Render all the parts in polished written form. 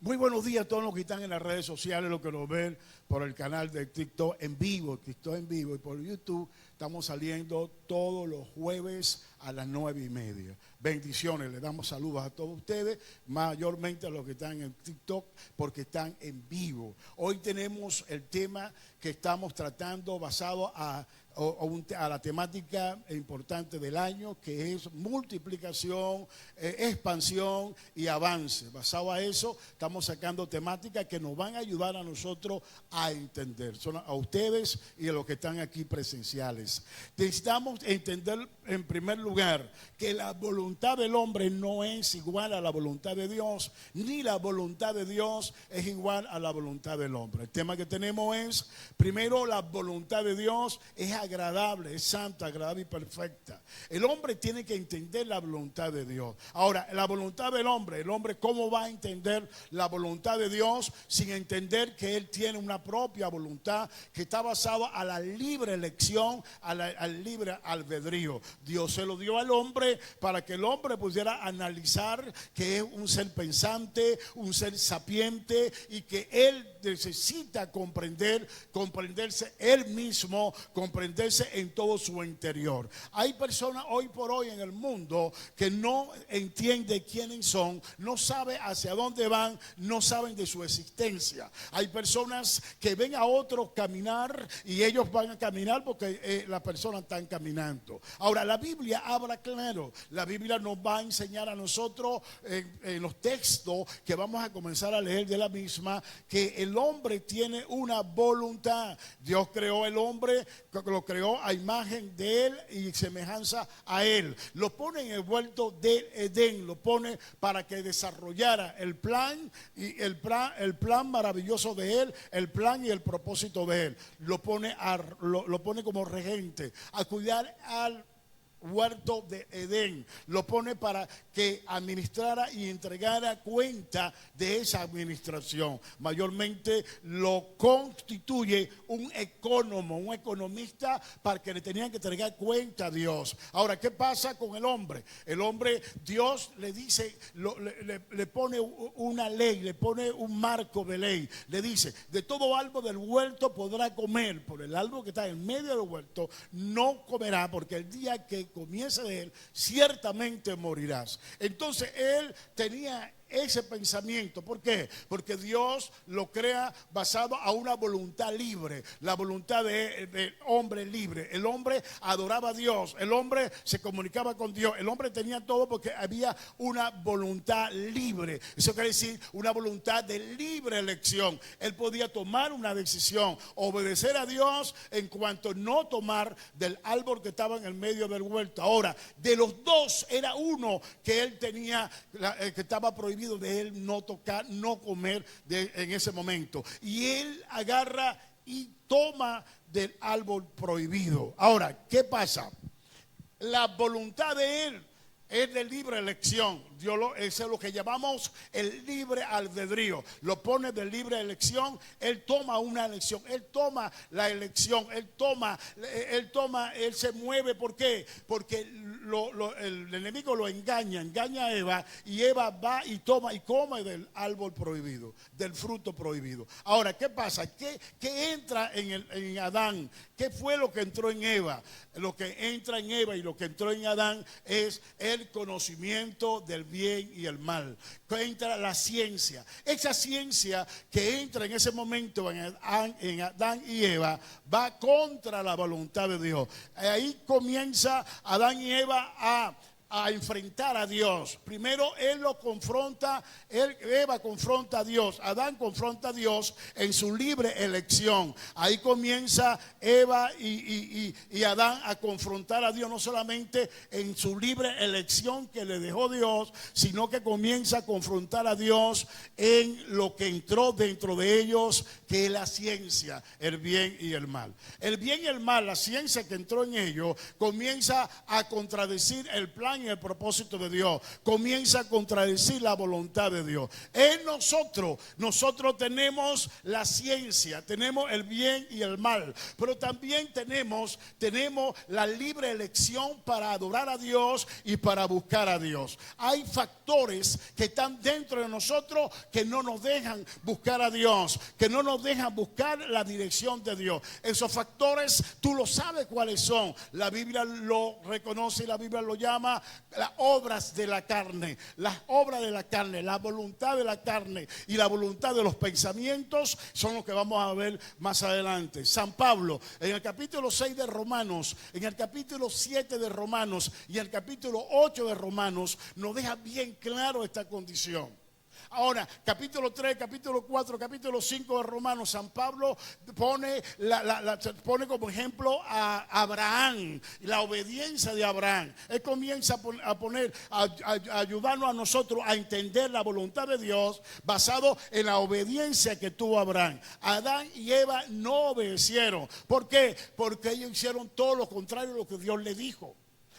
Muy buenos días a todos los que están en las redes sociales, los que nos ven por el canal de TikTok en vivo, y por YouTube. Estamos saliendo todos los jueves a las 9:30. Bendiciones, les damos saludos a todos ustedes, mayormente a los que están en TikTok, porque están en vivo. Hoy tenemos el tema que estamos tratando basado a la temática importante del año, que es multiplicación, expansión y avance. Basado a eso, estamos sacando temáticas que nos van a ayudar a nosotros a entender, son a ustedes y a los que están aquí presenciales. Necesitamos entender en primer lugar que la voluntad del hombre no es igual a la voluntad de Dios, ni la voluntad de Dios es igual a la voluntad del hombre. El tema que tenemos es, primero, la voluntad de Dios es agradable, es santa, agradable y perfecta. El hombre tiene que entender la voluntad de Dios. Ahora, la voluntad del hombre, el hombre ¿cómo va a entender la voluntad de Dios sin entender que él tiene una propia voluntad que está basada a la libre elección, al libre albedrío? Dios se lo dio al hombre para que el hombre pudiera analizar que es un ser pensante, un ser sapiente, y que él necesita comprenderse él mismo, comprenderse en todo su interior. Hay personas hoy por hoy en el mundo que no entienden quiénes son, no saben hacia dónde van, no saben de su existencia. Hay personas que ven a otros caminar y ellos van a caminar porque las personas están caminando. Ahora, la Biblia habla claro. La Biblia nos va a enseñar a nosotros en los textos que vamos a comenzar a leer de la misma, que el hombre tiene una voluntad. Dios creó el hombre, lo creó a imagen de él y semejanza a él. Lo pone en el huerto de Edén, lo pone para que desarrollara el plan y el plan maravilloso de él, el plan y el propósito de él. Lo pone como regente a cuidar al huerto de Edén, lo pone para que administrara y entregara cuenta de esa administración. Mayormente lo constituye un economista, para que le tenían que entregar cuenta a Dios. Ahora, ¿qué pasa con el hombre? El hombre, Dios le dice, le pone una ley, le pone un marco de ley. Le dice, de todo árbol del huerto podrá comer, por el árbol que está en medio del huerto no comerá, porque el día que comience de él, ciertamente morirás. Entonces él tenía ese pensamiento. ¿Por qué? Porque Dios lo crea basado a una voluntad libre, la voluntad del hombre libre. El hombre adoraba a Dios, el hombre se comunicaba con Dios, el hombre tenía todo porque había una voluntad libre. Eso quiere decir una voluntad de libre elección. Él podía tomar una decisión, obedecer a Dios en cuanto a no tomar del árbol que estaba en el medio del huerto. Ahora, de los dos era uno que él tenía, que estaba prohibido de él no tocar, no comer en ese momento. Y él agarra y toma del árbol prohibido. Ahora, ¿qué pasa? La voluntad de él es de libre elección. Eso es lo que llamamos el libre albedrío. Lo pone de libre elección. Él toma una elección, él toma la elección, él se mueve. ¿Por qué? Porque el enemigo lo engaña a Eva, y Eva va y toma y come del árbol prohibido, del fruto prohibido. Ahora, ¿qué pasa? ¿Qué entra en Adán? ¿Qué fue lo que entró en Eva? Lo que entra en Eva y lo que entró en Adán es el conocimiento del bien y el mal. Entra la ciencia. Esa ciencia que entra en ese momento en Adán y Eva va contra la voluntad de Dios. Ahí comienza Adán y Eva a enfrentar a Dios. Primero él lo confronta, Eva confronta a Dios, Adán confronta a Dios en su libre elección. Ahí comienza Eva y Adán a confrontar a Dios, no solamente en su libre elección que le dejó Dios, sino que comienza a confrontar a Dios en lo que entró dentro de ellos, que es la ciencia, el bien y el mal. El bien y el mal, la ciencia que entró en ellos, comienza a contradecir el plan plan y el propósito de Dios. Comienza a contradecir la voluntad de Dios. En nosotros tenemos la ciencia, tenemos el bien y el mal, pero también tenemos la libre elección para adorar a Dios y para buscar a Dios. Hay factores que están dentro de nosotros que no nos dejan buscar a Dios, que no nos dejan buscar la dirección de Dios. Esos factores tú lo sabes cuáles son. La Biblia lo reconoce y la Biblia lo llama las obras de la carne. Las obras de la carne, la voluntad de la carne y la voluntad de los pensamientos son los que vamos a ver más adelante. San Pablo en el capítulo 6 de Romanos, en el capítulo 7 de Romanos y en el capítulo 8 de Romanos nos deja bien claro esta condición. Ahora, capítulo 3, capítulo 4, capítulo 5 de Romanos, San Pablo pone como ejemplo a Abraham, la obediencia de Abraham. Él comienza a ayudarnos a nosotros a entender la voluntad de Dios basado en la obediencia que tuvo Abraham. Adán y Eva no obedecieron. ¿Por qué? Porque ellos hicieron todo lo contrario a lo que Dios les dijo.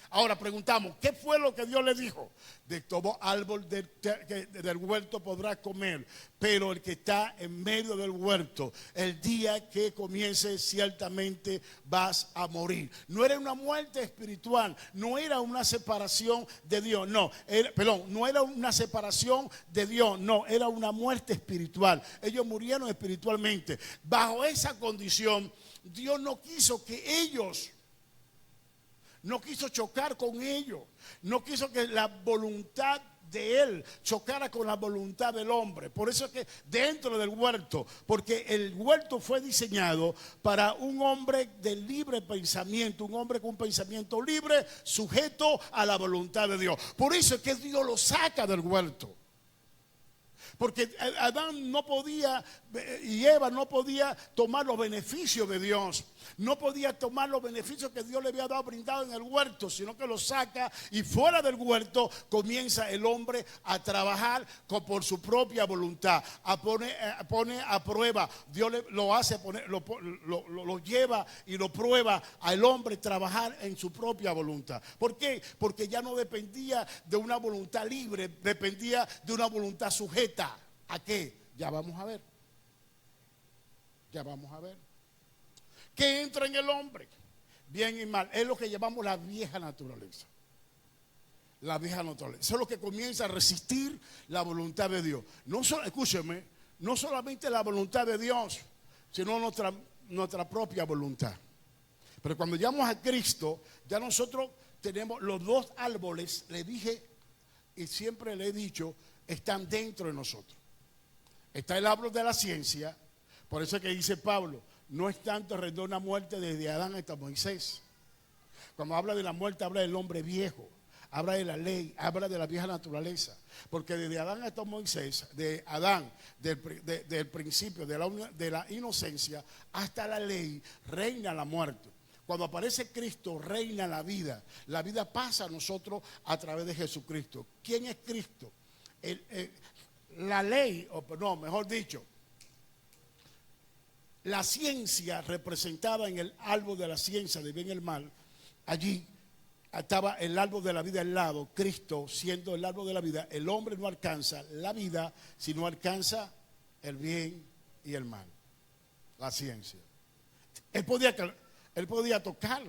Ahora preguntamos, ¿qué fue lo que Dios le dijo? De todo árbol del huerto podrás comer, pero el que está en medio del huerto, el día que comience ciertamente vas a morir. No era una muerte espiritual, no era una separación de Dios, no era una separación de Dios, no, era una muerte espiritual. Ellos murieron espiritualmente. Bajo esa condición, Dios no quiso que ellos... No quiso chocar con ellos. No quiso que la voluntad de Él chocara con la voluntad del hombre. Por eso es que dentro del huerto, porque el huerto fue diseñado para un hombre de libre pensamiento, un hombre con un pensamiento libre, sujeto a la voluntad de Dios. Por eso es que Dios lo saca del huerto. Porque Adán no podía y Eva no podía tomar los beneficios de Dios. No podía tomar los beneficios que Dios le había dado brindado en el huerto, sino que los saca y fuera del huerto comienza el hombre a trabajar por su propia voluntad. Pone a prueba. Dios lo lleva y lo prueba al hombre trabajar en su propia voluntad. ¿Por qué? Porque ya no dependía de una voluntad libre, dependía de una voluntad sujeta. ¿A qué? Ya vamos a ver. Ya vamos a ver. ¿Qué entra en el hombre? Bien y mal. Es lo que llamamos la vieja naturaleza. La vieja naturaleza. Eso es lo que comienza a resistir la voluntad de Dios. Escúcheme, no solamente la voluntad de Dios, sino nuestra propia voluntad. Pero cuando llegamos a Cristo, ya nosotros tenemos los dos árboles, le dije y siempre le he dicho, están dentro de nosotros. Está el árbol de la ciencia, por eso es que dice Pablo, no es tanto alrededor de una muerte desde Adán hasta Moisés. Cuando habla de la muerte, habla del hombre viejo, habla de la ley, habla de la vieja naturaleza. Porque desde Adán hasta Moisés, de Adán, del principio, de la inocencia, hasta la ley, reina la muerte. Cuando aparece Cristo, reina la vida. La vida pasa a nosotros a través de Jesucristo. ¿Quién es Cristo? La ley, mejor dicho, la ciencia representada en el árbol de la ciencia de bien y el mal, allí estaba el árbol de la vida al lado, Cristo siendo el árbol de la vida. El hombre no alcanza la vida si no alcanza el bien y el mal, la ciencia. Él podía tocar,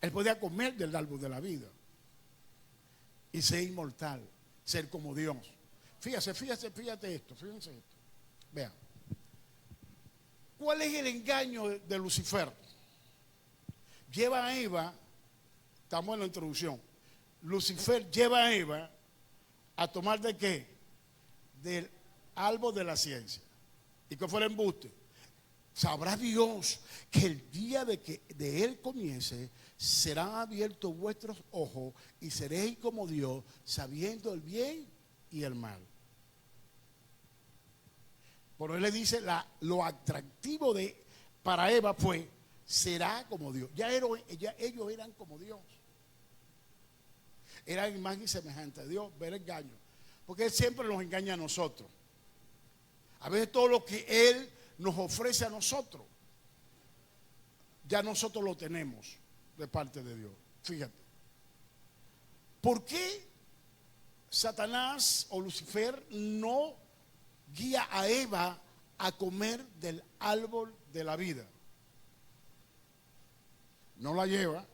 él podía comer del árbol de la vida y ser inmortal, ser como Dios. Fíjate esto, fíjense esto. Vean. ¿Cuál es el engaño de Lucifer? Lleva a Eva, estamos en la introducción, Lucifer lleva a Eva a tomar ¿de qué? Del árbol de la ciencia. ¿Y qué fue el embuste? Sabrá Dios que el día de Él comience, serán abiertos vuestros ojos y seréis como Dios, sabiendo el bien y el mal. Por él le dice lo atractivo para Eva fue, será como Dios. Ya ellos eran como Dios. Eran imagen y semejanza de Dios, ver engaño. Porque Él siempre nos engaña a nosotros. A veces todo lo que Él nos ofrece a nosotros, ya nosotros lo tenemos de parte de Dios. Fíjate. ¿Por qué Satanás o Lucifer no guía a Eva a comer del árbol de la vida? No la lleva,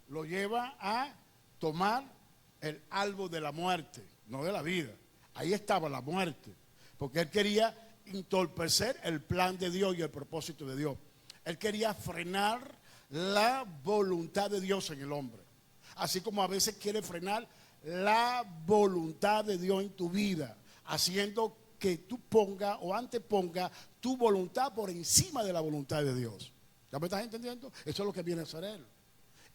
lo lleva a tomar el árbol de la muerte, no de la vida. Ahí estaba la muerte, porque él quería entorpecer el plan de Dios y el propósito de Dios. Él quería frenar la voluntad de Dios en el hombre, así como a veces quiere frenar la voluntad de Dios en tu vida, haciendo que tú pongas o anteponga tu voluntad por encima de la voluntad de Dios. ¿Ya me estás entendiendo? Eso es lo que viene a hacer él.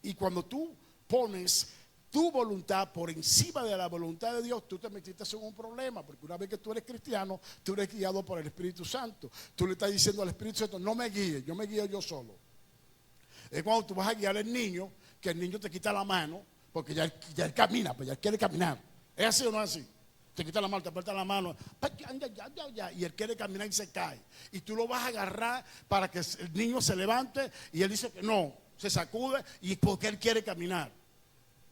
Y cuando tú pones tu voluntad por encima de la voluntad de Dios, tú te metiste en un problema, porque una vez que tú eres cristiano, tú eres guiado por el Espíritu Santo. Tú le estás diciendo al Espíritu Santo, no me guíes, yo me guío yo solo. Es cuando tú vas a guiar al niño, que el niño te quita la mano, porque ya él camina, pues ya él quiere caminar. ¿Es así o no es así? Te quita la mano, te aparta la mano, y él quiere caminar y se cae. Y tú lo vas a agarrar para que el niño se levante, y él dice que no, se sacude, y porque él quiere caminar.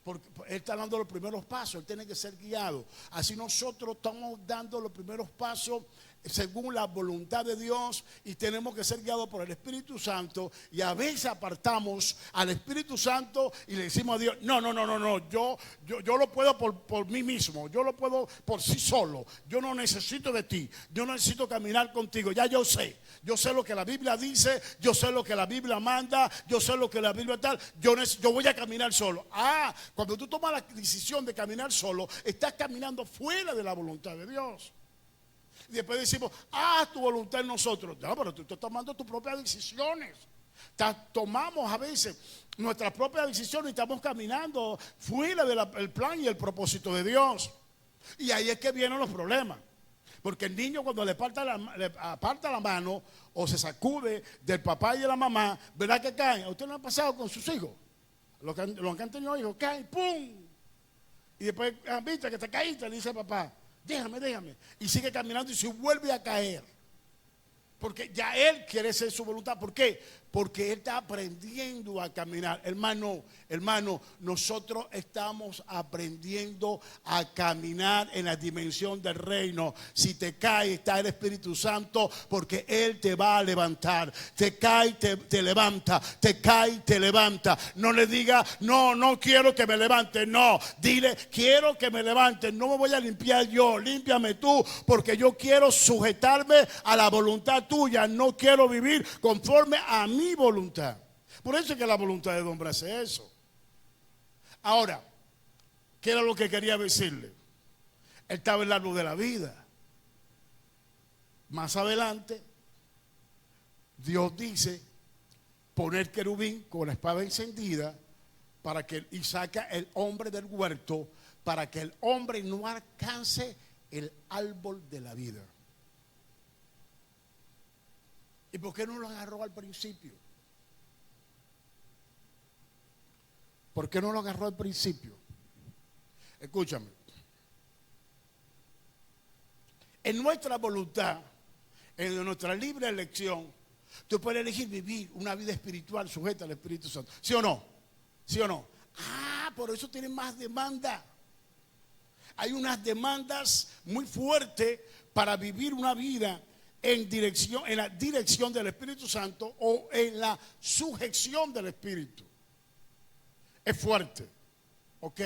Porque él está dando los primeros pasos, él tiene que ser guiado. Así nosotros estamos dando los primeros pasos según la voluntad de Dios, y tenemos que ser guiados por el Espíritu Santo. Y a veces apartamos al Espíritu Santo y le decimos a Dios, no, yo lo puedo por mí mismo, yo lo puedo por sí solo, yo no necesito de ti, yo no necesito caminar contigo, ya yo sé lo que la Biblia dice, yo sé lo que la Biblia manda, yo sé lo que la Biblia tal, yo voy a caminar solo. Cuando tú tomas la decisión de caminar solo, estás caminando fuera de la voluntad de Dios. Y después decimos, haz tu voluntad en nosotros. No, pero tú estás tomando tus propias decisiones. Tomamos a veces nuestras propias decisiones y estamos caminando fuera del plan y el propósito de Dios. Y ahí es que vienen los problemas. Porque el niño, cuando le aparta la mano o se sacude del papá y de la mamá, ¿verdad que caen? ¿A usted no ha pasado con sus hijos? Los que han tenido hijos, caen, ¡pum! Y después, viste que te caíste, le dice el papá, déjame. Y sigue caminando y se vuelve a caer. Porque ya él quiere hacer su voluntad. ¿Por qué? Porque él está aprendiendo a caminar. Hermano, nosotros estamos aprendiendo a caminar en la dimensión del reino. Si te caes, está el Espíritu Santo, porque Él te va a levantar. Te cae, te levanta. Te cae, te levanta. No le diga, no quiero que me levante. No, dile, quiero que me levante. No me voy a limpiar yo, límpiame tú, porque yo quiero sujetarme a la voluntad tuya. No quiero vivir conforme a mi voluntad. Por eso es que la voluntad del hombre hace eso. Ahora, ¿qué era lo que quería decirle? Él estaba en el árbol de la vida. Más adelante, Dios dice poner querubín con la espada encendida para que, y saca el hombre del huerto para que el hombre no alcance el árbol de la vida. ¿Y por qué no lo agarró al principio? ¿Por qué no lo agarró al principio? Escúchame. En nuestra voluntad, en nuestra libre elección, tú puedes elegir vivir una vida espiritual sujeta al Espíritu Santo. ¿Sí o no? ¿Sí o no? Por eso tienen más demanda. Hay unas demandas muy fuertes para vivir una vida en la dirección del Espíritu Santo o en la sujeción del Espíritu. Es fuerte. ¿Ok?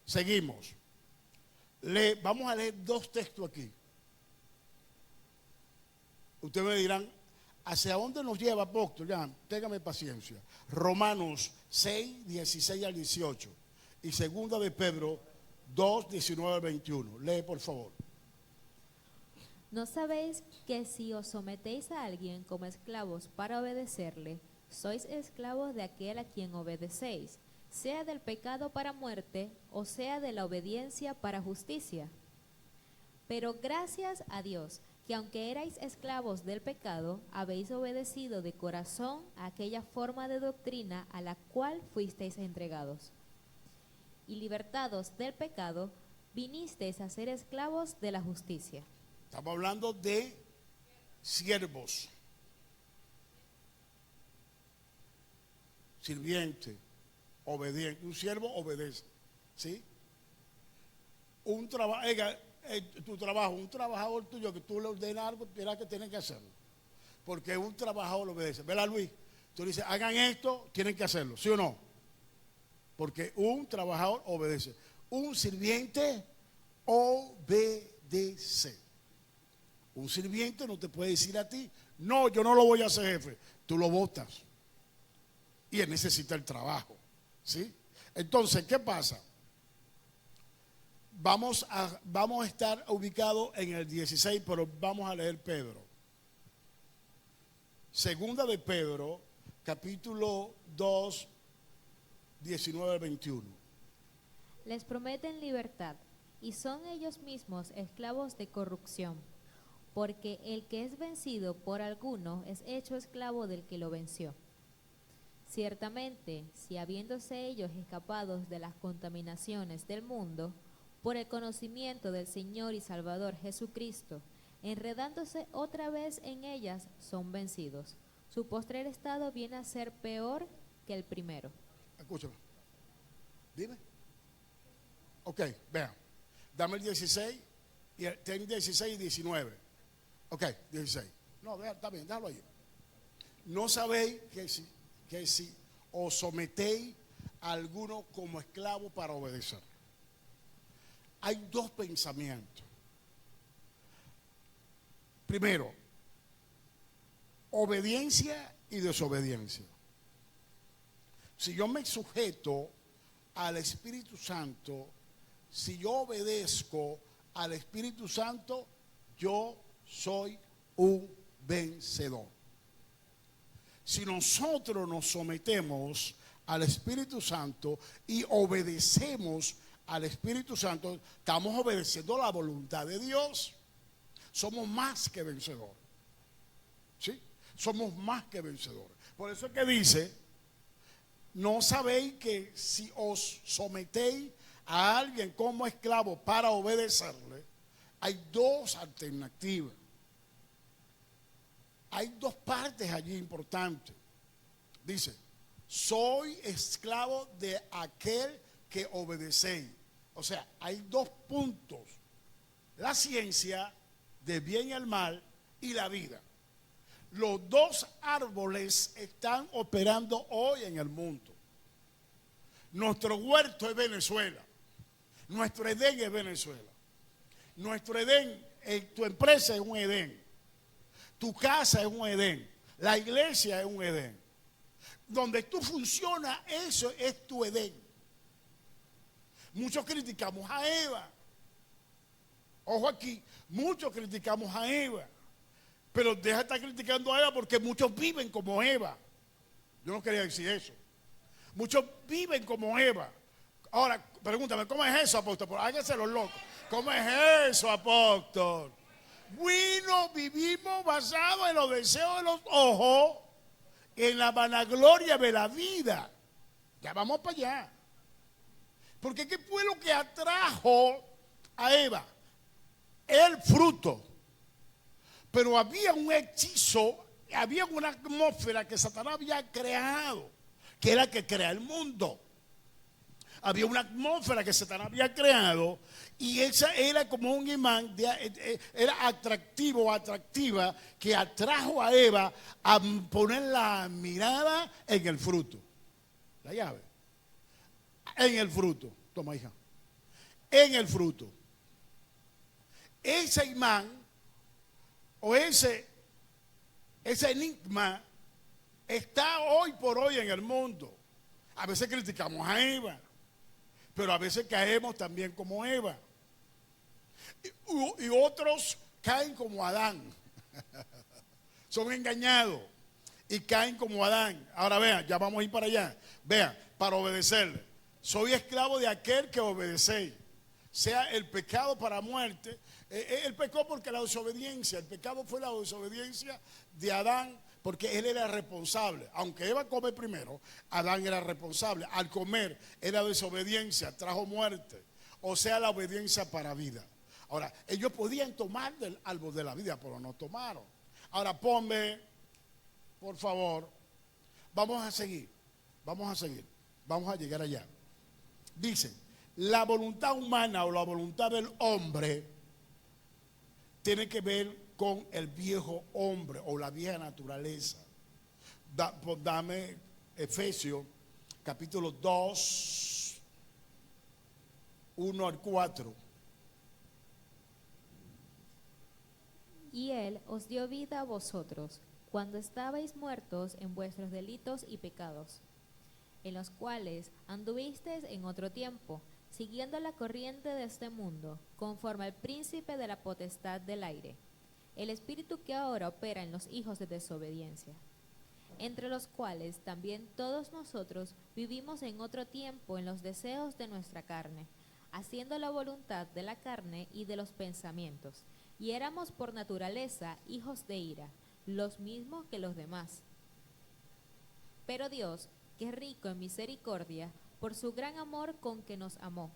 Seguimos. Vamos a leer dos textos aquí. Ustedes me dirán, ¿hacia dónde nos lleva, apóstol? Ya, téngame paciencia. Romanos 6, 16 al 18. Y segunda de Pedro 2, 19 al 21. Lee, por favor. ¿No sabéis que si os sometéis a alguien como esclavos para obedecerle, sois esclavos de aquel a quien obedecéis, sea del pecado para muerte o sea de la obediencia para justicia? Pero gracias a Dios, que aunque erais esclavos del pecado, habéis obedecido de corazón a aquella forma de doctrina a la cual fuisteis entregados. Y libertados del pecado, vinisteis a ser esclavos de la justicia. Estamos hablando de siervos, sirviente, obediente. Un siervo obedece. ¿sí? Un trabajo, tu trabajo, un trabajador tuyo que tú le ordenas algo, verás que tiene que hacerlo. Porque un trabajador lo obedece. ¿Verdad, Luis? Tú le dices, hagan esto, tienen que hacerlo, ¿sí o no? Porque un trabajador obedece. Un sirviente obedece. Un sirviente no te puede decir a ti, no, yo no lo voy a hacer, jefe. Tú lo votas. Y él necesita el trabajo, ¿sí? Entonces, ¿qué pasa? Vamos a estar ubicados en el 16, pero vamos a leer Pedro. Segunda de Pedro, capítulo 2, 19 al 21. Les prometen libertad, y son ellos mismos esclavos de corrupción, porque el que es vencido por alguno es hecho esclavo del que lo venció. Ciertamente, si habiéndose ellos escapados de las contaminaciones del mundo, por el conocimiento del Señor y Salvador Jesucristo, enredándose otra vez en ellas, son vencidos. Su postrer estado viene a ser peor que el primero. Escúchame. Dime. Ok, vean. Dame el 16, ten 16 y 19. Ok, 16. No, está bien, déjalo ahí. No sabéis que si os sometéis a alguno como esclavo para obedecer. Hay dos pensamientos. Primero, obediencia y desobediencia. Si yo me sujeto al Espíritu Santo, si yo obedezco al Espíritu Santo, yo soy un vencedor. Si nosotros nos sometemos al Espíritu Santo y obedecemos al Espíritu Santo, estamos obedeciendo la voluntad de Dios. Somos más que vencedores. ¿Sí? Somos más que vencedores. Por eso es que dice, no sabéis que si os sometéis a alguien como esclavo para obedecerle, hay dos alternativas. Hay dos partes allí importantes. Dice, soy esclavo de aquel que obedecéis. O sea, hay dos puntos. La ciencia del bien y el mal y la vida. Los dos árboles están operando hoy en el mundo. Nuestro huerto es Venezuela. Nuestro Edén es Venezuela. Nuestro Edén, tu empresa es un Edén. Tu casa es un Edén. La iglesia es un Edén. Donde tú funcionas, eso es tu Edén. Muchos criticamos a Eva. Ojo aquí, muchos criticamos a Eva. Pero deja de estar criticando a Eva porque muchos viven como Eva. Yo no quería decir eso. Muchos viven como Eva. Ahora, pregúntame, ¿cómo es eso, apóstol? Háganse los locos. ¿Cómo es eso, apóstol? Bueno, vivimos basados en los deseos de los ojos, en la vanagloria de la vida. Ya vamos para allá. Porque ¿qué fue lo que atrajo a Eva? El fruto. Pero había un hechizo, había una atmósfera que Satanás había creado, que era que crea el mundo. Había una atmósfera que Satanás había creado y esa era como un imán, era atractivo o atractiva, que atrajo a Eva a poner la mirada en el fruto. La llave. En el fruto. Toma, hija. En el fruto. Ese imán o ese enigma está hoy por hoy en el mundo. A veces criticamos a Eva, pero a veces caemos también como Eva. Y otros caen como Adán. Son engañados y caen como Adán. Ahora vean, ya vamos a ir para allá. Vean, para obedecerle. Soy esclavo de aquel que obedecéis. Sea el pecado para muerte. Él pecó porque la desobediencia. El pecado fue la desobediencia de Adán, porque él era responsable. Aunque Eva come primero, Adán era responsable. Al comer era desobediencia, trajo muerte. O sea, la obediencia para vida. Ahora, ellos podían tomar del árbol de la vida, pero no tomaron. Ahora ponme, por favor, vamos a seguir. Vamos a llegar allá. Dice, la voluntad humana o la voluntad del hombre tiene que ver con el viejo hombre o la vieja naturaleza. Dame Efesios capítulo 2, 1 al 4. Y Él os dio vida a vosotros, cuando estabais muertos en vuestros delitos y pecados, en los cuales anduvisteis en otro tiempo, siguiendo la corriente de este mundo, conforme al príncipe de la potestad del aire, el espíritu que ahora opera en los hijos de desobediencia, entre los cuales también todos nosotros vivimos en otro tiempo en los deseos de nuestra carne, haciendo la voluntad de la carne y de los pensamientos, y éramos por naturaleza hijos de ira, los mismos que los demás. Pero Dios, que es rico en misericordia, por su gran amor con que nos amó,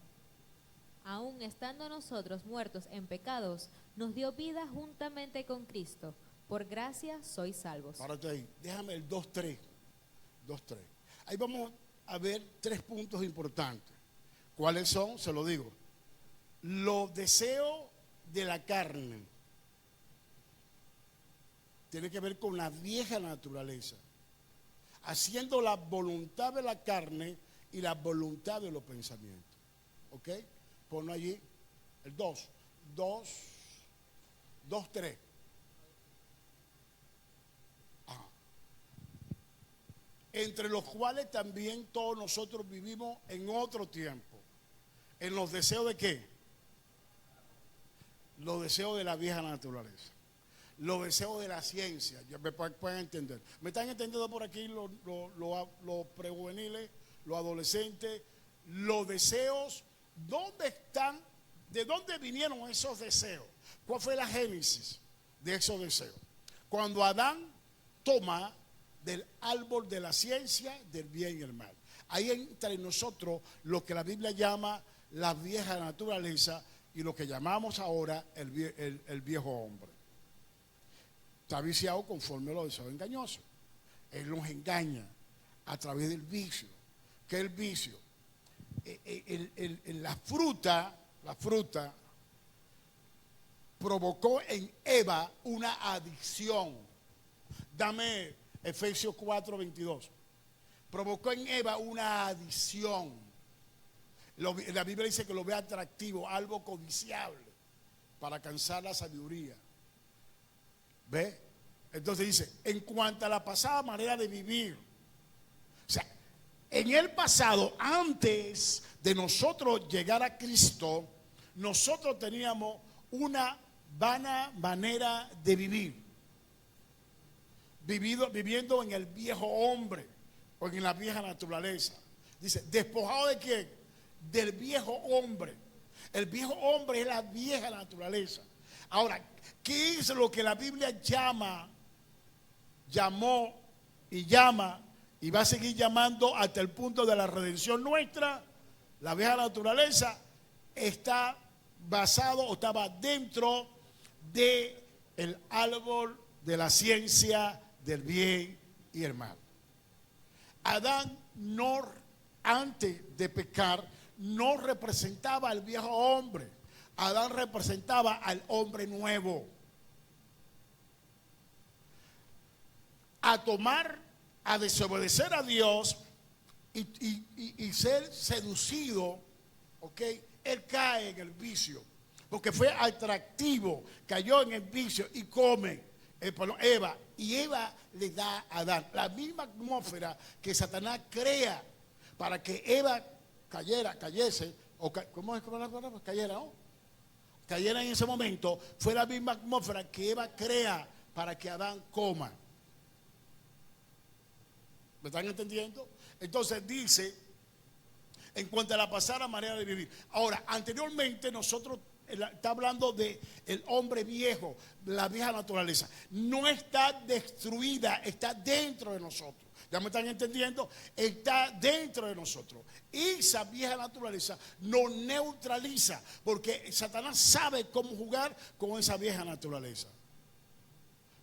aun estando nosotros muertos en pecados, nos dio vida juntamente con Cristo. Por gracia sois salvos. Párate ahí, déjame el 2.3. Ahí vamos a ver 3 puntos importantes. ¿Cuáles son? Se lo digo. Los deseos de la carne tiene que ver con la vieja naturaleza, haciendo la voluntad de la carne y la voluntad de los pensamientos. ¿Ok? Ponlo allí, el 2.3. Entre los cuales también todos nosotros vivimos en otro tiempo. ¿En los deseos de qué? Los deseos de la vieja naturaleza. Los deseos de la ciencia. Ya me pueden entender. ¿Me están entendiendo por aquí los prejuveniles, los adolescentes? Los deseos, ¿dónde están? ¿De dónde vinieron esos deseos? ¿Cuál fue la génesis de esos deseos? Cuando Adán toma del árbol de la ciencia del bien y el mal. Ahí entra en nosotros lo que la Biblia llama la vieja naturaleza y lo que llamamos ahora el viejo hombre. Está viciado conforme a los deseos engañosos. Él nos engaña a través del vicio. ¿Qué es el vicio? La fruta provocó en Eva una adicción. Dame Efesios 4:22. Provocó en Eva una adicción. La Biblia dice que lo ve atractivo, algo codiciable para alcanzar la sabiduría. ¿Ve? Entonces dice, en cuanto a la pasada manera de vivir, o sea, en el pasado, antes de nosotros llegar a Cristo, nosotros teníamos una vana manera de vivir. Viviendo en el viejo hombre o en la vieja naturaleza. Dice, ¿despojado de quién? Del viejo hombre. El viejo hombre es la vieja naturaleza. Ahora, ¿qué es lo que la Biblia llamó y llama y va a seguir llamando hasta el punto de la redención nuestra? La vieja naturaleza está basado o estaba dentro del árbol de la ciencia del bien y el mal. Adán antes de pecar, no representaba al viejo hombre. Adán representaba al hombre nuevo. A desobedecer a Dios y ser seducido, ¿ok? Él cae en el vicio, porque fue atractivo, cayó en el vicio y come. Eva, y Eva le da a Adán la misma atmósfera que Satanás crea para que Eva cayese, o ¿cómo es la palabra? Cayera, ¿no? Cayera en ese momento, fue la misma atmósfera que Eva crea para que Adán coma. ¿Me están entendiendo? Entonces dice, en cuanto a la pasada manera de vivir. Ahora, anteriormente nosotros está hablando de el hombre viejo, la vieja naturaleza. No está destruida, está dentro de nosotros. ¿Ya me están entendiendo? Está dentro de nosotros. Y esa vieja naturaleza nos neutraliza, porque Satanás sabe cómo jugar con esa vieja naturaleza.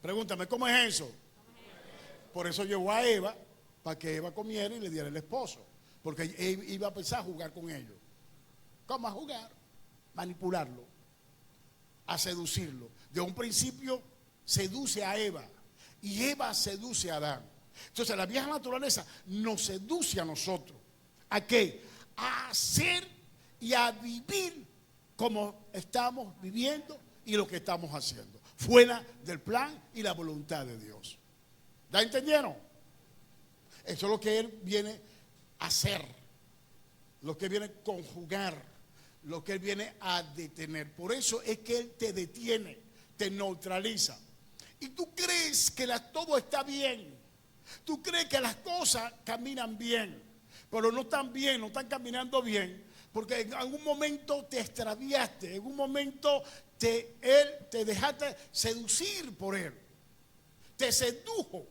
Pregúntame, ¿cómo es eso? Por eso llevó a Eva, para que Eva comiera y le diera el esposo, porque él iba a pensar jugar con ellos. ¿Cómo a jugar? Manipularlo, a seducirlo. De un principio seduce a Eva y Eva seduce a Adán. Entonces la vieja naturaleza nos seduce a nosotros. ¿A qué? A hacer y a vivir como estamos viviendo y lo que estamos haciendo, fuera del plan y la voluntad de Dios. ¿Ya entendieron? Eso es lo que Él viene a hacer, lo que Él viene a conjugar, lo que Él viene a detener. Por eso es que Él te detiene, te neutraliza. Y tú crees que todo está bien, tú crees que las cosas caminan bien, pero no están bien, no están caminando bien, porque en algún momento te extraviaste, en algún momento te dejaste seducir por Él, te sedujo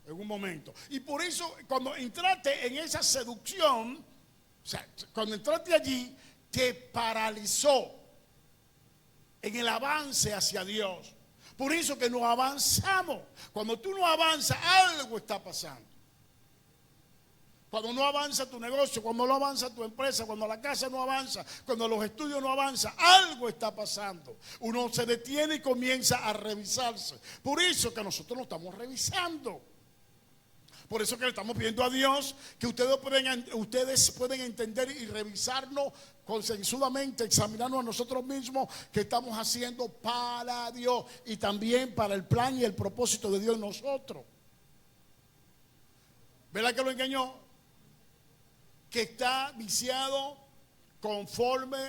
en un momento. Y por eso cuando entraste en esa seducción, o sea, cuando entraste allí, te paralizó en el avance hacia Dios. Por eso que no avanzamos. Cuando tú no avanzas, algo está pasando. Cuando no avanza tu negocio, cuando no avanza tu empresa, cuando la casa no avanza, cuando los estudios no avanzan, algo está pasando. Uno se detiene y comienza a revisarse. Por eso que nosotros nos estamos revisando. Por eso que le estamos pidiendo a Dios que ustedes pueden entender y revisarnos consensudamente, examinarnos a nosotros mismos que estamos haciendo para Dios y también para el plan y el propósito de Dios en nosotros. ¿Verdad que lo engañó? Que está viciado conforme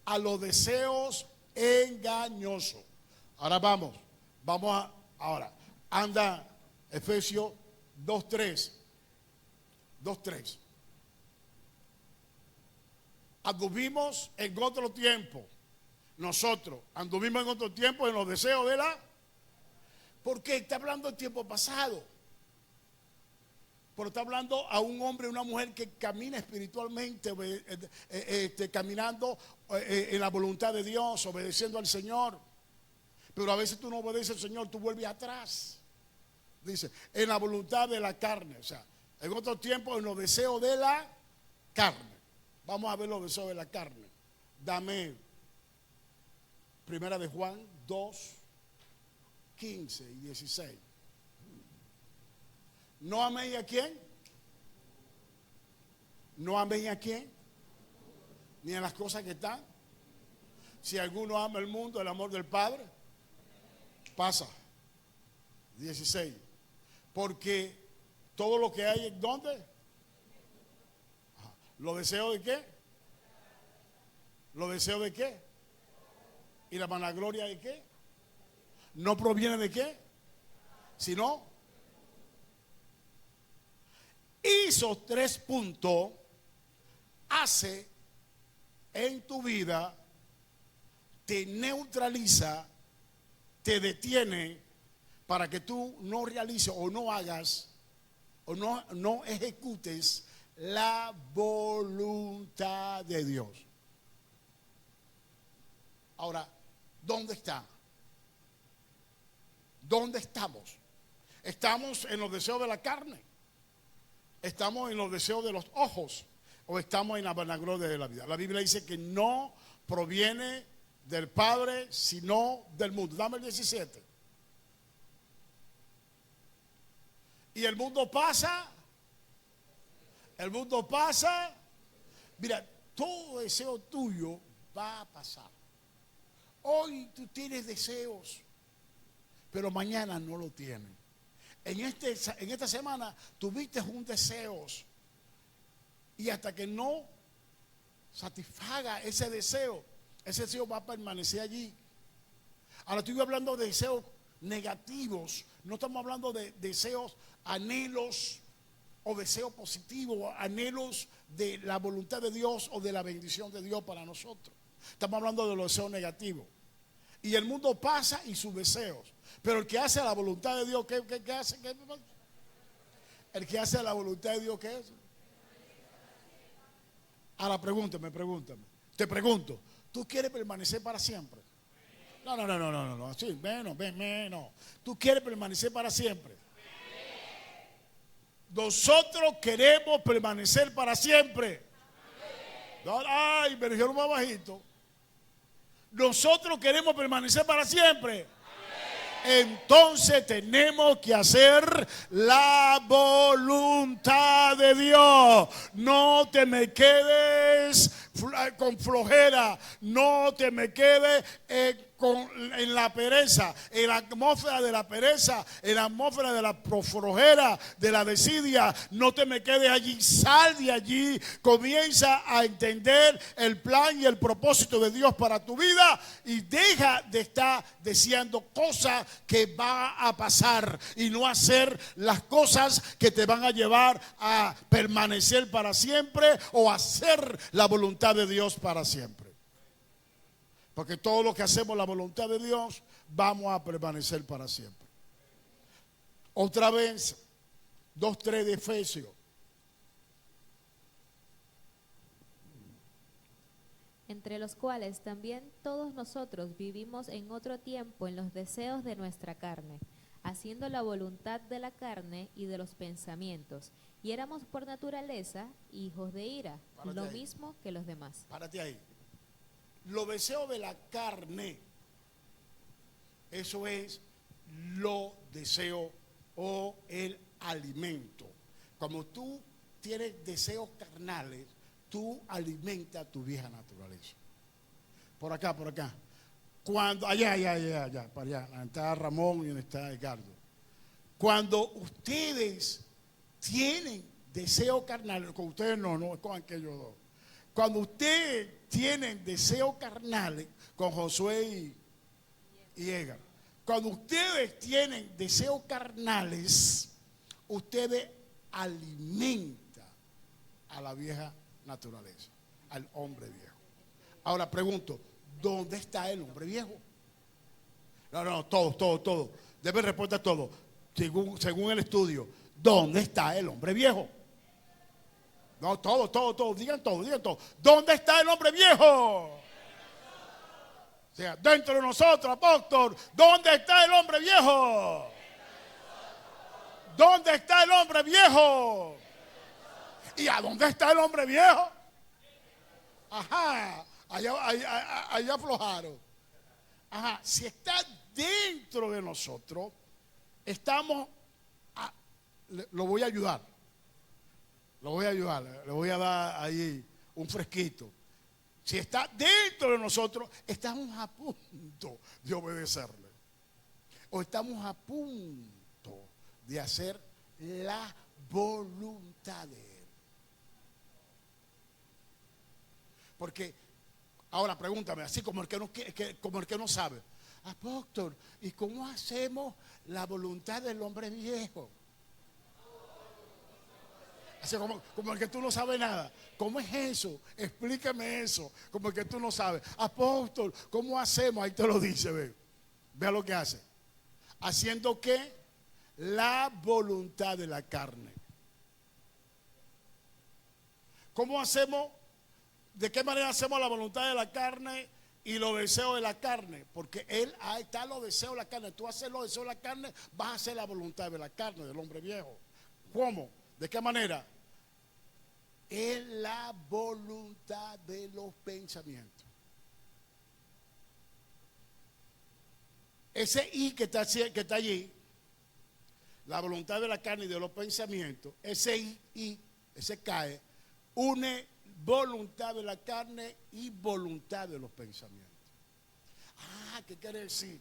a los deseos engañosos. Ahora ahora, anda Efesios 2:3. Anduvimos en otro tiempo. Nosotros anduvimos en otro tiempo en los deseos de la... Porque está hablando del tiempo pasado. Pero está hablando a un hombre y una mujer que camina espiritualmente, caminando en la voluntad de Dios, obedeciendo al Señor. Pero a veces tú no obedeces al Señor, tú vuelves atrás. Dice, en la voluntad de la carne. O sea, en otro tiempo en los deseos de la carne. Vamos a ver los deseos de la carne. Dame Primera de Juan 2:15 y 16. ¿No améis a quién? ¿No améis a quién? Ni a las cosas que están. Si alguno ama el mundo, el amor del Padre pasa. 16. Porque todo lo que hay, ¿dónde? ¿Los deseos de qué? ¿Los deseos de qué? ¿Y la vanagloria de qué? ¿No proviene de qué? Sino esos 3 puntos hace en tu vida, te neutraliza, te detiene para que tú no realices o no hagas o no ejecutes la voluntad de Dios. Ahora, ¿dónde está? ¿Dónde estamos? ¿Estamos en los deseos de la carne? ¿Estamos en los deseos de los ojos? ¿O estamos en la vanagloria de la vida? La Biblia dice que no proviene del Padre, sino del mundo. Dame el 17. Y el mundo pasa. El mundo pasa. Mira, todo deseo tuyo va a pasar. Hoy tú tienes deseos, pero mañana no lo tienes. En esta semana tuviste un deseo y hasta que no satisfaga ese deseo va a permanecer allí. Ahora estoy hablando de deseos negativos, no estamos hablando de deseos, anhelos o deseos positivos, anhelos de la voluntad de Dios o de la bendición de Dios para nosotros. Estamos hablando de los deseos negativos. Y el mundo pasa y sus deseos. Pero el que hace la voluntad de Dios, ¿qué hace? El que hace la voluntad de Dios, ¿qué es? Ahora pregúntame. Te pregunto, ¿tú quieres permanecer para siempre? No. Sí, menos. ¿Tú quieres permanecer para siempre? Nosotros queremos permanecer para siempre. No, ay, me dijeron más bajito. Nosotros queremos permanecer para siempre. Entonces tenemos que hacer la voluntad de Dios. No te me quedes con flojera, no te me quedes en la pereza, en la atmósfera de la pereza, en la atmósfera de la flojera, de la desidia. No te me quedes allí, sal de allí, comienza a entender el plan y el propósito de Dios para tu vida y deja de estar deseando cosas que van a pasar y no hacer las cosas que te van a llevar a permanecer para siempre o hacer la voluntad de Dios para siempre. Porque todo lo que hacemos la voluntad de Dios, vamos a permanecer para siempre. Otra vez, 2:3 de Efesios. Entre los cuales también todos nosotros vivimos en otro tiempo en los deseos de nuestra carne, haciendo la voluntad de la carne y de los pensamientos, y éramos por naturaleza hijos de ira, Párate lo ahí. mismo que los demás. Párate ahí. Los deseos de la carne, eso es los deseos o el alimento. Como tú tienes deseos carnales, tú alimentas tu vieja naturaleza. Por acá, por acá. Cuando, allá, para allá. Está Ramón y donde está Edgardo. Cuando ustedes tienen deseos carnales, con ustedes no es con aquellos dos. Cuando ustedes tienen deseos carnales, con Josué y Edgar, cuando ustedes tienen deseos carnales, ustedes alimentan a la vieja naturaleza, al hombre viejo. Ahora pregunto, ¿dónde está el hombre viejo? No, todo. Debe responder todo. Según el estudio, ¿dónde está el hombre viejo? No, todo, digan todo. ¿Dónde está el hombre viejo? O sea, dentro de nosotros, apóstol, ¿dónde está el hombre viejo? ¿Dónde está el hombre viejo? ¿Y a dónde está el hombre viejo? Ajá, allá aflojaron. Ajá, si está dentro de nosotros, estamos, lo voy a ayudar. Le voy a dar ahí un fresquito. Si está dentro de nosotros, estamos a punto de obedecerle. O estamos a punto de hacer la voluntad de Él. Porque, ahora pregúntame, así como el que no sabe. Apóstol, ¿y cómo hacemos la voluntad del hombre viejo? Así como el que tú no sabes nada. ¿Cómo es eso? Explícame eso. Como el que tú no sabes. Apóstol, ¿cómo hacemos? Ahí te lo dice, ve. Vea lo que hace. ¿Haciendo qué? La voluntad de la carne. ¿Cómo hacemos? ¿De qué manera hacemos la voluntad de la carne y los deseos de la carne? Porque ahí está los deseos de la carne. Tú haces los deseos de la carne, vas a hacer la voluntad de la carne, del hombre viejo. ¿Cómo? ¿De qué manera? Es la voluntad de los pensamientos. Ese I que está allí, la voluntad de la carne y de los pensamientos, ese I, ese cae, une voluntad de la carne y voluntad de los pensamientos. ¿Qué quiere decir?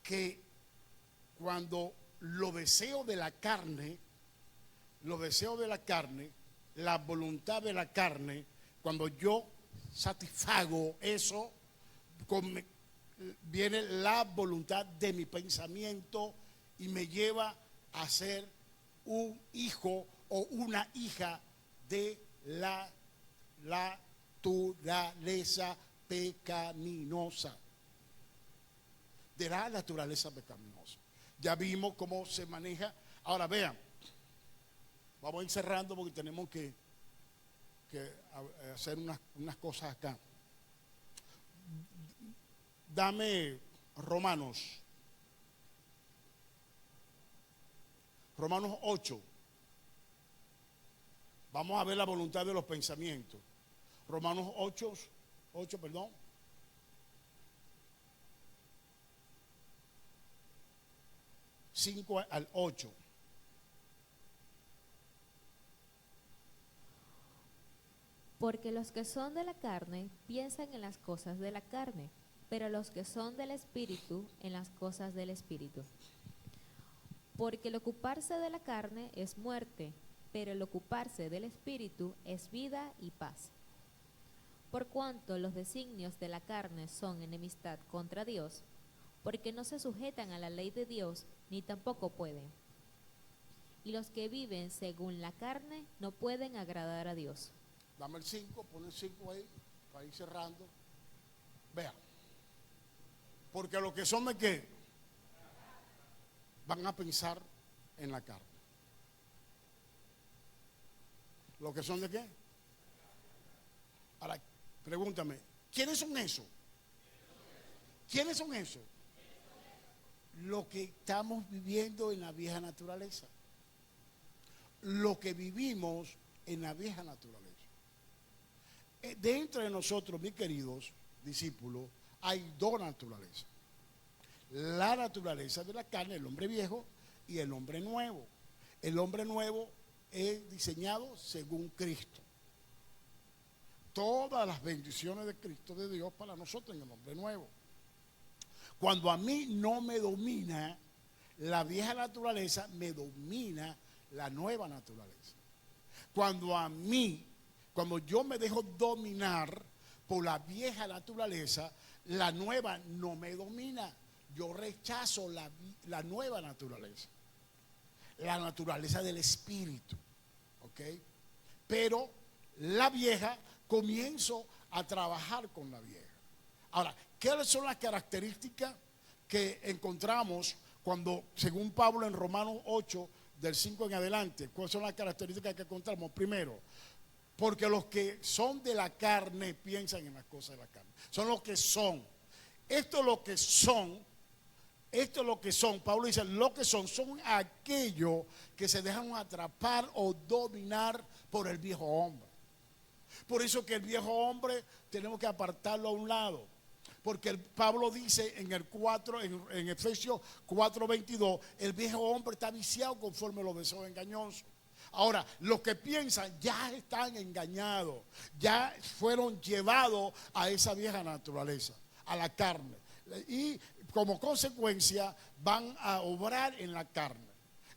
Que cuando los deseos de la carne, la voluntad de la carne, cuando yo satisfago eso, viene la voluntad de mi pensamiento y me lleva a ser un hijo o una hija de la naturaleza pecaminosa. De la naturaleza pecaminosa. Ya vimos cómo se maneja. Ahora vean, vamos a ir cerrando porque tenemos que hacer unas cosas acá. Dame Romanos 8. Vamos a ver la voluntad de los pensamientos. Romanos 8, perdón. Cinco al 8. Porque los que son de la carne piensan en las cosas de la carne, pero los que son del Espíritu en las cosas del Espíritu. Porque el ocuparse de la carne es muerte, pero el ocuparse del Espíritu es vida y paz. Por cuanto los designios de la carne son enemistad contra Dios, porque no se sujetan a la ley de Dios, ni tampoco pueden. Y los que viven según la carne no pueden agradar a Dios. Dame el 5, pon el 5 ahí, para ir cerrando. Vea. Porque los que son de qué, van a pensar en la carne. ¿Los que son de qué? Ahora, pregúntame, ¿quiénes son esos? ¿Quiénes son esos? Lo que estamos viviendo en la vieja naturaleza. Lo que vivimos en la vieja naturaleza. Dentro de nosotros, mis queridos discípulos, hay dos naturalezas. La naturaleza de la carne, el hombre viejo, y el hombre nuevo. El hombre nuevo es diseñado según Cristo. Todas las bendiciones de Cristo, de Dios, para nosotros en el hombre nuevo. Cuando a mí no me domina la vieja naturaleza, me domina la nueva naturaleza. Cuando yo me dejo dominar por la vieja naturaleza, la nueva no me domina. Yo rechazo la nueva naturaleza. La naturaleza del espíritu. ¿Ok? Pero la vieja, comienzo a trabajar con la vieja. Ahora, ¿qué son las características que encontramos cuando, según Pablo en Romanos 8, del 5 en adelante, cuáles son las características que encontramos? Primero, porque los que son de la carne piensan en las cosas de la carne. Son los que son. Esto es lo que son. Pablo dice, lo que son aquellos que se dejan atrapar o dominar por el viejo hombre. Por eso que el viejo hombre tenemos que apartarlo a un lado. Porque Pablo dice en Efesios 4:22, el viejo hombre está viciado conforme los deseos engañosos. Ahora, los que piensan ya están engañados, ya fueron llevados a esa vieja naturaleza, a la carne. Y como consecuencia van a obrar en la carne.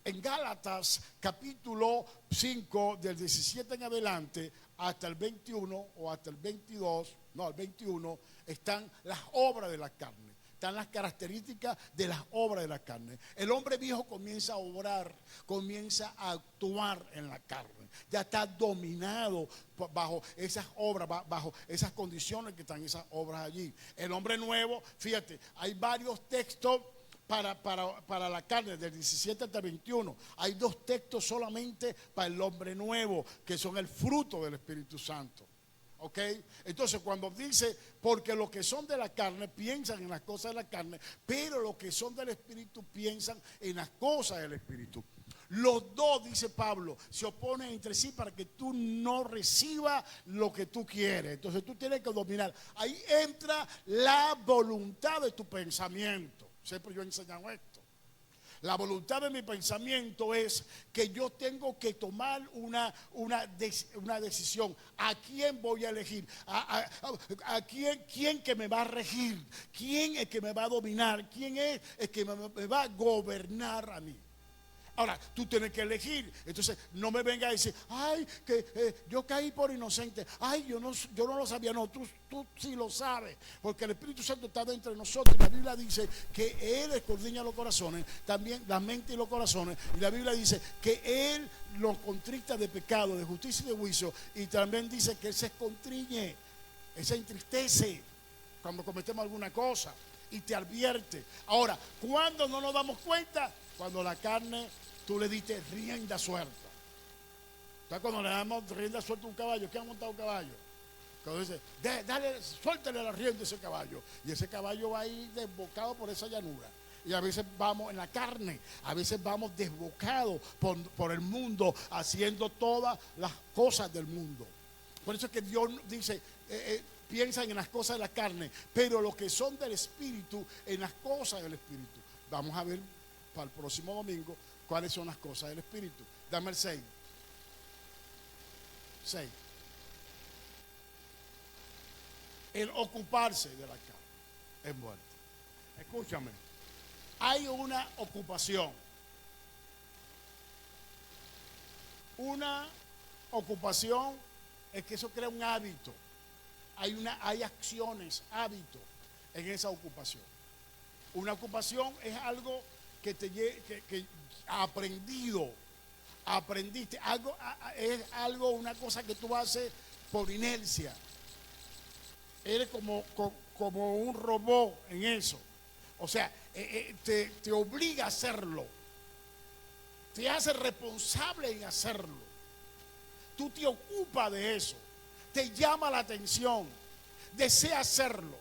En Gálatas capítulo 5 del 17 en adelante hasta el 21 o hasta el 22, no, el 21, están las obras de la carne. Están las características de las obras de la carne. El hombre viejo comienza a obrar, comienza a actuar en la carne. Ya está dominado bajo esas obras, bajo esas condiciones que están esas obras allí. El hombre nuevo, fíjate, hay varios textos para la carne, del 17 hasta el 21. Hay dos textos solamente para el hombre nuevo, que son el fruto del Espíritu Santo. ¿Ok? Entonces cuando dice, porque los que son de la carne piensan en las cosas de la carne, pero los que son del Espíritu piensan en las cosas del Espíritu. Los dos, dice Pablo, se oponen entre sí para que tú no recibas lo que tú quieres. Entonces tú tienes que dominar. Ahí entra la voluntad de tu pensamiento. Siempre yo he enseñado esto. La voluntad de mi pensamiento es que yo tengo que tomar una decisión. ¿A quién voy a elegir? ¿A quién que me va a regir? ¿Quién es que me va a dominar? ¿Quién es el que me va a gobernar a mí? Ahora, tú tienes que elegir. Entonces, no me venga a decir, ay, que yo caí por inocente. Ay, yo no lo sabía. No, tú sí lo sabes. Porque el Espíritu Santo está dentro de nosotros. Y la Biblia dice que Él escudriña los corazones, también la mente y los corazones. Y la Biblia dice que Él los contrista de pecado, de justicia y de juicio. Y también dice que Él se escontriñe, Él se entristece cuando cometemos alguna cosa. Y te advierte. Ahora, ¿cuándo no nos damos cuenta? Cuando la carne, tú le diste rienda suelta. Entonces cuando le damos rienda suelta a un caballo, ¿qué ha montado un caballo? Cuando dice, dale, suéltale la rienda a ese caballo. Y ese caballo va a ir desbocado por esa llanura. Y a veces vamos en la carne, a veces vamos desbocados por el mundo, haciendo todas las cosas del mundo. Por eso es que Dios dice, piensan en las cosas de la carne, pero los que son del Espíritu, en las cosas del Espíritu. Vamos a ver para el próximo domingo cuáles son las cosas del Espíritu. Dame el 6. 6. El ocuparse de la carne es muerte. Escúchame, hay una ocupación. Una ocupación es que eso crea un hábito. Hay acciones, hábitos en esa ocupación. Una ocupación es algo que aprendiste, es algo, una cosa que tú haces por inercia. Eres como un robot en eso. O sea, te obliga a hacerlo. Te hace responsable en hacerlo. Tú te ocupas de eso. Te llama la atención. Desea hacerlo.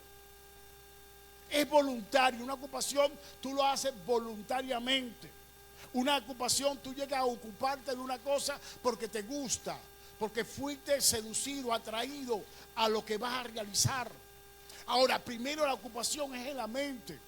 Es voluntario. Una ocupación tú lo haces voluntariamente. Una ocupación tú llegas a ocuparte de una cosa porque te gusta. Porque fuiste seducido, atraído a lo que vas a realizar. Ahora, primero la ocupación es en la mente.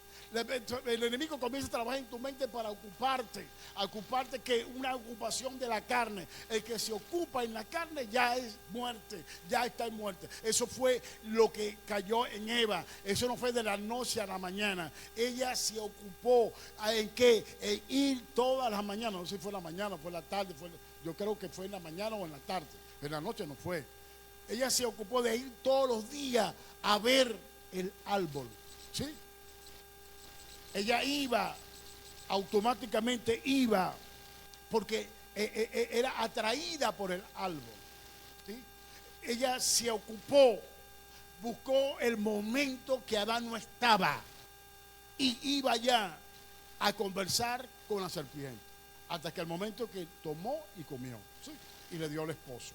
El enemigo comienza a trabajar en tu mente para ocuparte que una ocupación de la carne. El que se ocupa en la carne ya es muerte, ya está en muerte. Eso fue lo que cayó en Eva. Eso no fue de la noche a la mañana. Ella se ocupó en qué, en ir todas las mañanas. No sé si fue la mañana, fue la tarde, yo creo que fue en la mañana o en la tarde. En la noche no fue. Ella se ocupó de ir todos los días a ver el árbol, ¿sí? Ella iba, automáticamente iba, porque era atraída por el árbol, ¿sí? Ella se ocupó, buscó el momento que Adán no estaba y iba ya a conversar con la serpiente, hasta que el momento que tomó y comió, ¿sí? Y le dio al esposo.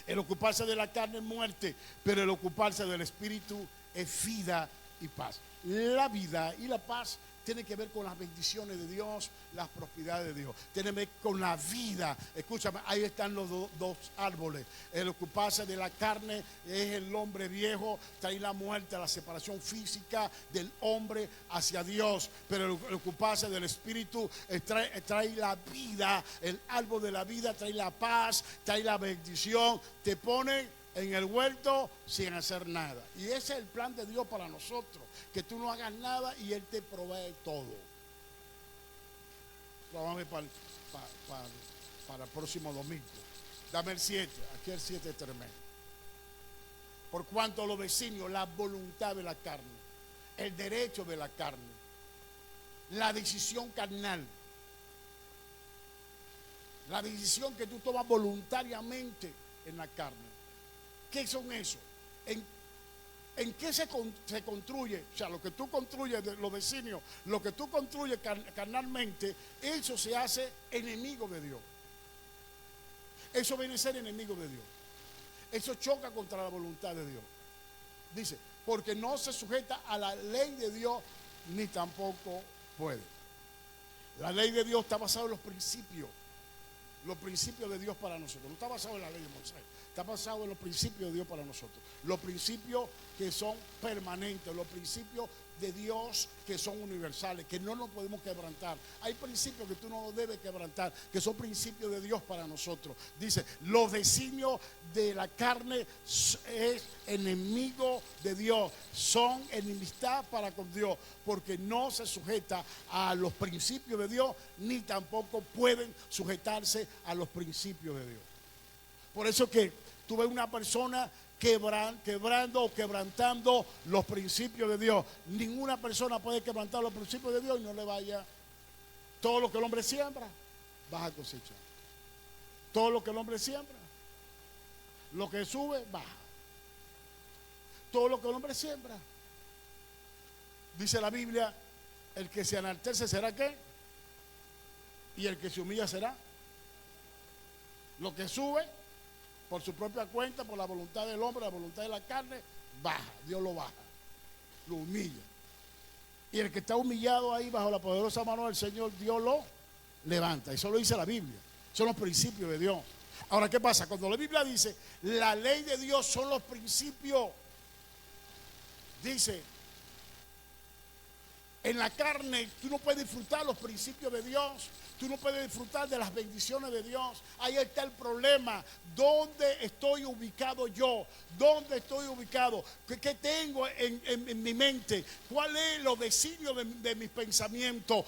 El ocuparse de la carne es muerte, pero el ocuparse del espíritu es vida y paz. La vida y la paz tienen que ver con las bendiciones de Dios, las prosperidades de Dios. Tienen que ver con la vida. Escúchame, ahí están los dos árboles. El ocuparse de la carne es el hombre viejo, trae la muerte, la separación física del hombre hacia Dios. Pero el ocuparse del espíritu trae la vida, el árbol de la vida trae la paz, trae la bendición, te pone en el huerto sin hacer nada. Y ese es el plan de Dios para nosotros, que tú no hagas nada y Él te provee todo. Lo vamos a ver para el próximo domingo. Dame el 7, aquí el 7 es tremendo. Por cuanto los vecinos, la voluntad de la carne, el derecho de la carne, la decisión carnal, la decisión que tú tomas voluntariamente en la carne. ¿Qué son eso? ¿En qué se construye? O sea, lo que tú construyes de los vecinos, lo que tú construyes carnalmente, eso se hace enemigo de Dios. Eso viene a ser enemigo de Dios. Eso choca contra la voluntad de Dios. Dice, porque no se sujeta a la ley de Dios, ni tampoco puede. La ley de Dios está basada en los principios de Dios para nosotros. No está basado en la ley de Moisés. Está basado en los principios de Dios para nosotros. Los principios que son permanentes, los principios de Dios que son universales, que no nos podemos quebrantar. Hay principios que tú no debes quebrantar, que son principios de Dios para nosotros. Dice, los designios de la carne es enemigo de Dios, son enemistad para con Dios, porque no se sujeta a los principios de Dios, ni tampoco pueden sujetarse a los principios de Dios. Por eso que tú ves una persona quebrando o quebrantando los principios de Dios. Ninguna persona puede quebrantar los principios de Dios y no le vaya. Todo lo que el hombre siembra, vas a cosechar. Todo lo que el hombre siembra, lo que sube, baja. Todo lo que el hombre siembra. Dice la Biblia, el que se enaltece será ¿qué? Y el que se humilla será. Lo que sube por su propia cuenta, por la voluntad del hombre, la voluntad de la carne, baja. Dios lo baja, lo humilla. Y el que está humillado ahí bajo la poderosa mano del Señor, Dios lo levanta. Eso lo dice la Biblia. Son los principios de Dios. Ahora, ¿qué pasa? Cuando la Biblia dice, la ley de Dios son los principios, dice, en la carne tú no puedes disfrutar los principios de Dios. Tú no puedes disfrutar de las bendiciones de Dios. Ahí está el problema. ¿Dónde estoy ubicado yo? ¿Dónde estoy ubicado? ¿Qué tengo en mi mente? ¿Cuál es los designios de mis pensamientos?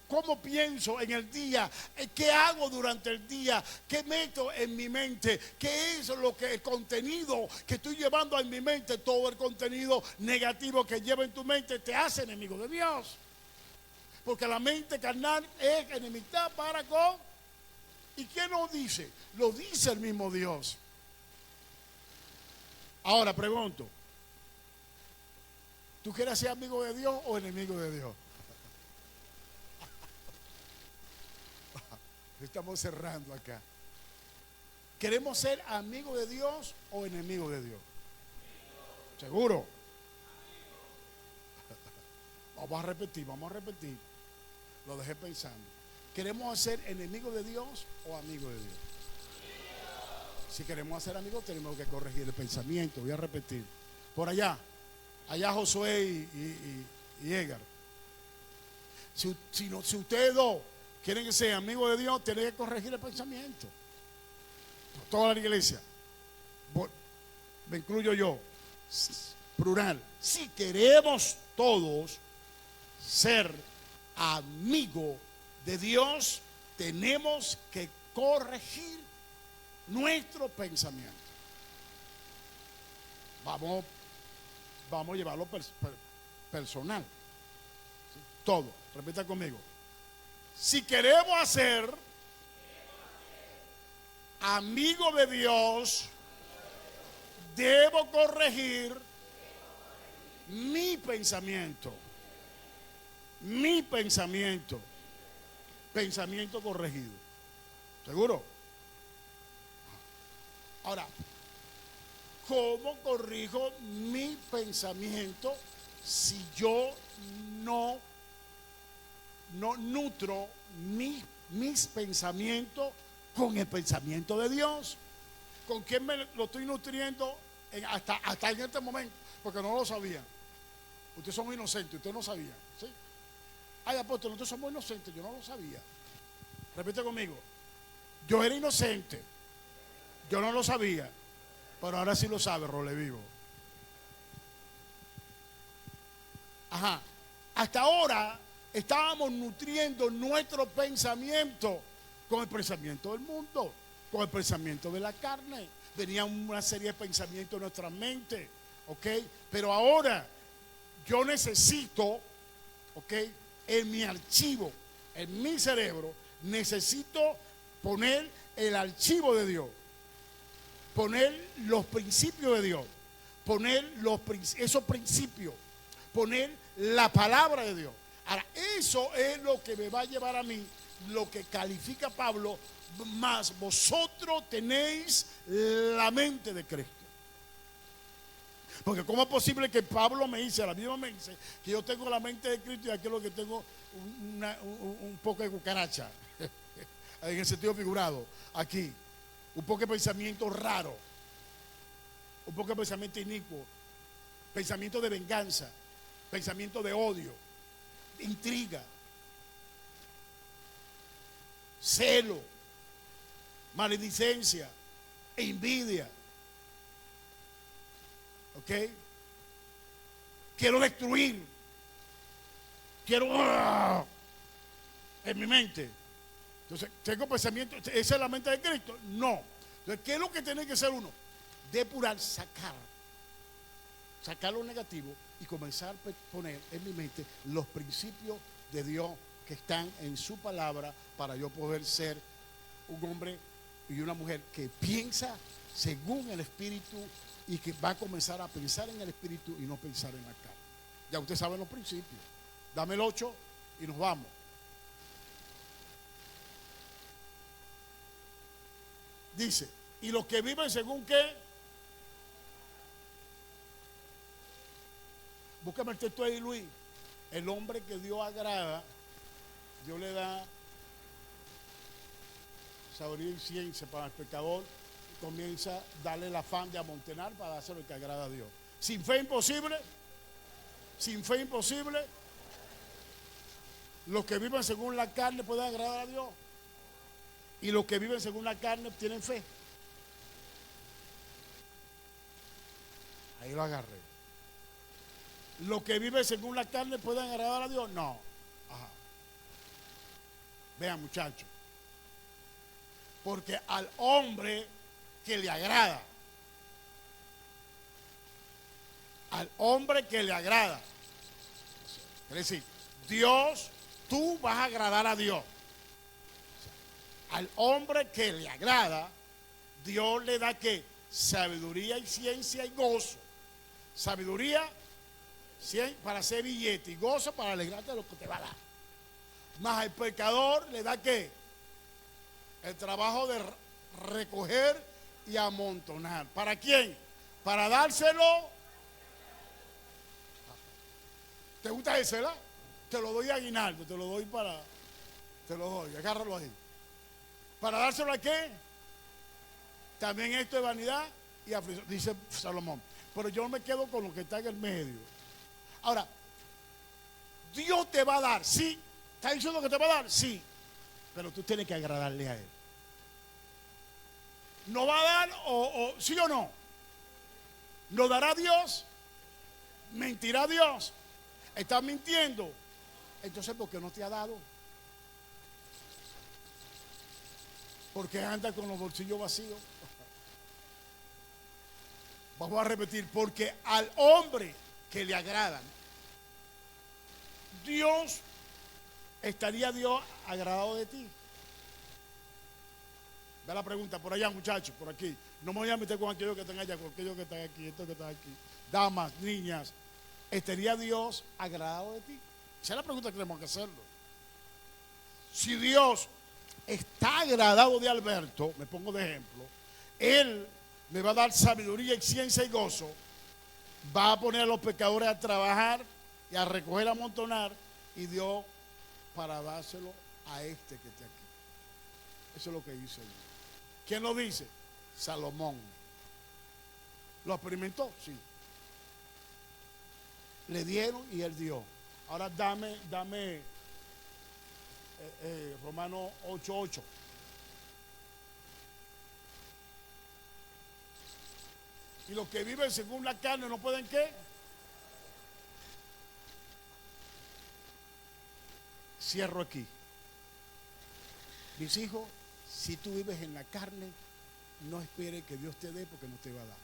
¿Cómo pienso en el día? ¿Qué hago durante el día? ¿Qué meto en mi mente? ¿Qué es el contenido que estoy llevando en mi mente? Todo el contenido negativo que lleva en tu mente te hace enemigo de Dios. Porque la mente carnal es enemistad para con... ¿Y quién nos dice? Lo dice el mismo Dios. Ahora pregunto, ¿tú quieres ser amigo de Dios o enemigo de Dios? Estamos cerrando acá. ¿Queremos ser amigos de Dios o enemigos de Dios? ¿Seguro? Vamos a repetir. Lo dejé pensando. ¿Queremos ser enemigos de Dios o amigos de Dios? Si queremos ser amigos, tenemos que corregir el pensamiento. Voy a repetir. Por allá Josué y Edgar. Si ustedes dos quieren ser amigos de Dios, tienen que corregir el pensamiento. Toda la iglesia. Me incluyo yo. Plural. Si queremos todos ser amigo de Dios, tenemos que corregir nuestro pensamiento. Vamos a llevarlo personal. ¿Sí? Todo. Repita conmigo. Si queremos hacer amigo de Dios, debo corregir mi pensamiento. Pensamiento corregido. ¿Seguro? Ahora, ¿cómo corrijo mi pensamiento si yo no nutro mis pensamientos con el pensamiento de Dios? ¿Con quién me lo estoy nutriendo hasta en este momento? Porque no lo sabía. Ustedes son inocentes, ustedes no sabían. ¿Sí? Ay, apóstol, nosotros somos inocentes, yo no lo sabía. Repite conmigo. Yo era inocente, yo no lo sabía, pero ahora sí lo sabe, Role Vivo. Ajá. Hasta ahora estábamos nutriendo nuestro pensamiento con el pensamiento del mundo, con el pensamiento de la carne. Venía una serie de pensamientos en nuestra mente, ¿ok? Pero ahora yo necesito, ¿ok?, en mi archivo, en mi cerebro, necesito poner el archivo de Dios, poner los principios de Dios, poner esos principios, poner la palabra de Dios. Ahora, eso es lo que me va a llevar a mí, lo que califica Pablo, más vosotros tenéis la mente de Cristo. Porque ¿cómo es posible que Pablo me dice, la Biblia me dice, que yo tengo la mente de Cristo y aquí es lo que tengo un poco de cucaracha, en el sentido figurado, aquí, un poco de pensamiento raro, un poco de pensamiento inicuo, pensamiento de venganza, pensamiento de odio, intriga, celo, maledicencia, envidia? ¿Ok? Quiero destruir. Quiero en mi mente. Entonces, ¿tengo pensamiento? ¿Esa es la mente de Cristo? No. Entonces, ¿qué es lo que tiene que hacer uno? Depurar, sacar lo negativo y comenzar a poner en mi mente los principios de Dios que están en su palabra para yo poder ser un hombre y una mujer que piensa según el Espíritu y que va a comenzar a pensar en el Espíritu y no pensar en la carne. Ya usted sabe los principios. Dame el 8 y nos vamos. Dice, y los que viven según qué. Búscame el texto ahí, Luis. el hombre que Dios agrada, Dios le da sabiduría y ciencia para el pecador, y comienza a darle el afán de amontonar para hacer lo que agrada a Dios. Sin fe imposible, sin fe imposible, los que viven según la carne pueden agradar a Dios. Y los que viven según la carne tienen fe. Ahí lo agarré. Los que viven según la carne pueden agradar a Dios. No. Ajá. Vean, muchachos. Porque al hombre que le agrada, al hombre que le agrada, es decir, Dios, tú vas a agradar a Dios. Al hombre que le agrada, Dios le da ¿qué? Sabiduría y ciencia y gozo. Sabiduría para hacer billete y gozo para alegrarte de lo que te va a dar. Más al pecador le da ¿qué? El trabajo de recoger y amontonar. ¿Para quién? Para dárselo. ¿Te gusta ese, verdad? Te lo doy a aguinaldo, te lo doy, agárralo ahí. ¿Para dárselo a qué? También esto es vanidad y aflicción, dice Salomón. Pero yo me quedo con lo que está en el medio. Ahora, Dios te va a dar, sí. ¿Está diciendo que te va a dar? Sí. Pero tú tienes que agradarle a Él. ¿No va a dar o sí o no? ¿No dará Dios? ¿Mentirá Dios? ¿Estás mintiendo? Entonces, ¿por qué no te ha dado? Porque anda con los bolsillos vacíos. Vamos a repetir, porque al hombre que le agradan, Dios, ¿estaría Dios agradado de ti? Ve la pregunta por allá, muchachos, por aquí. No me voy a meter con aquellos que están allá, con aquellos que están aquí, estos que están aquí. Damas, niñas, ¿estaría Dios agradado de ti? Esa es la pregunta que tenemos que hacerlo. Si Dios está agradado de Alberto, me pongo de ejemplo, Él me va a dar sabiduría y ciencia y gozo, va a poner a los pecadores a trabajar y a recoger, a amontonar, y Dios para dárselo a este que está aquí. Eso es lo que dice Dios. ¿Quién lo dice? Salomón. ¿Lo experimentó? Sí. Le dieron y él dio. Ahora dame Romanos 8:8. Y los que viven según la carne no pueden ¿qué? Cierro aquí. Mis hijos, si tú vives en la carne, no esperes que Dios te dé porque no te va a dar.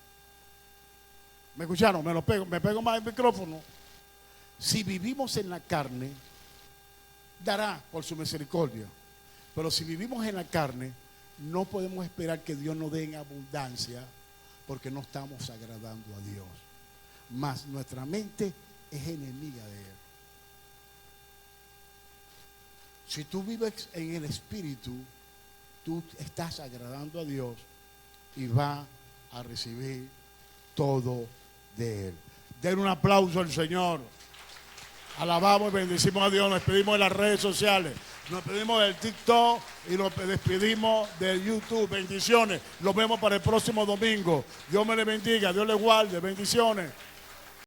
¿Me escucharon? Me pego más el micrófono. Si vivimos en la carne, dará por su misericordia. Pero si vivimos en la carne, no podemos esperar que Dios nos dé en abundancia porque no estamos agradando a Dios. Mas nuestra mente es enemiga de Él. Si tú vives en el Espíritu, tú estás agradando a Dios y vas a recibir todo de Él. Den un aplauso al Señor. Alabamos y bendecimos a Dios. Nos despedimos de las redes sociales. Nos despedimos del TikTok y nos despedimos del YouTube. Bendiciones. Los vemos para el próximo domingo. Dios me les bendiga. Dios les guarde. Bendiciones.